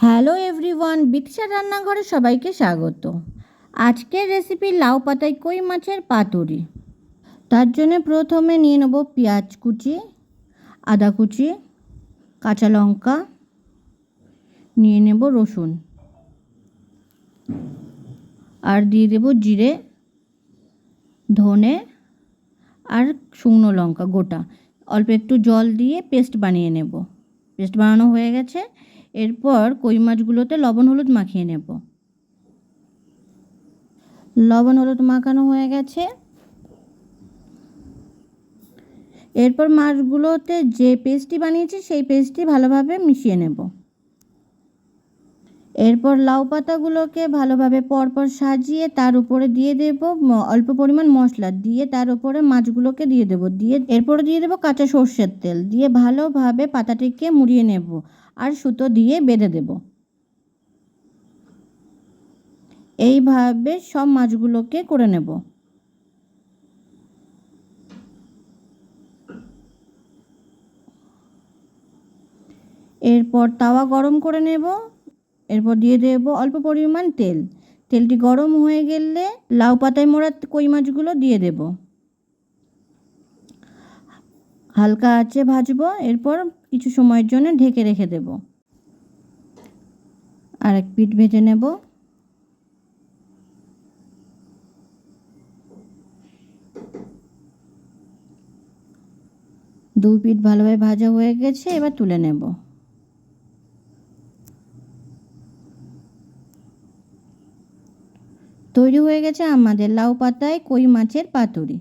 Hello everyone, বিদিশার রান্নাঘরে সবাইকে স্বাগত। আজকের রেসিপি লাউ পাতায় কই মাছের পাতুরি। তার জন্য প্রথমে নিয়ে নেব পেঁয়াজ কুচি, আদা কুচি, কাঁচা লঙ্কা, নিয়ে নেব রসুন, আর দিয়ে দেব জিরে, ধনে আর শুকনো লঙ্কা গোটা। অল্প একটু জল দিয়ে পেস্ট বানিয়ে নেব। পেস্ট বানানো হয়ে গেছে। এরপর কই মাছগুলোতে লবণ হলুদ মাখিয়ে নেব। লবণ হলুদ মাখানো হয়ে গেছে। এরপর মাছগুলোতে যে পেস্টটি বানিয়েছি সেই পেস্টটি ভালোভাবে মিশিয়ে নেব। এরপর লাউ পাতাগুলোকে ভালোভাবে পরপর সাজিয়ে তার উপরে দিয়ে দেব অল্প পরিমাণ মশলা, দিয়ে তার উপরে মাছগুলোকে দিয়ে দেব, এরপরে দিয়ে দেব কাঁচা সর্ষের তেল, দিয়ে ভালোভাবে পাতাটিকে মুড়িয়ে নেব আর সুতো দিয়ে বেঁধে দেব। এইভাবে সব মাছগুলোকে করে নেব। এরপর তাওয়া গরম করে নেব। এরপর দিয়ে দেব অল্প পরিমাণ তেল। তেলটি গরম হয়ে গেলে লাউ পাতায় মোড়া কই মাছগুলো দিয়ে দেব। হালকা আঁচে ভাজবো। এরপর কিছু সময়ের জন্য ঢেকে রেখে দেব। আর এক পিঠ ভেজে নেব। দুই পিঠ ভালোভাবে ভাজা হয়ে গেছে, এবার তুলে নেব। তৈরি হয়ে গেছে আমাদের লাউ পাতায় কই মাছের পাতুরি।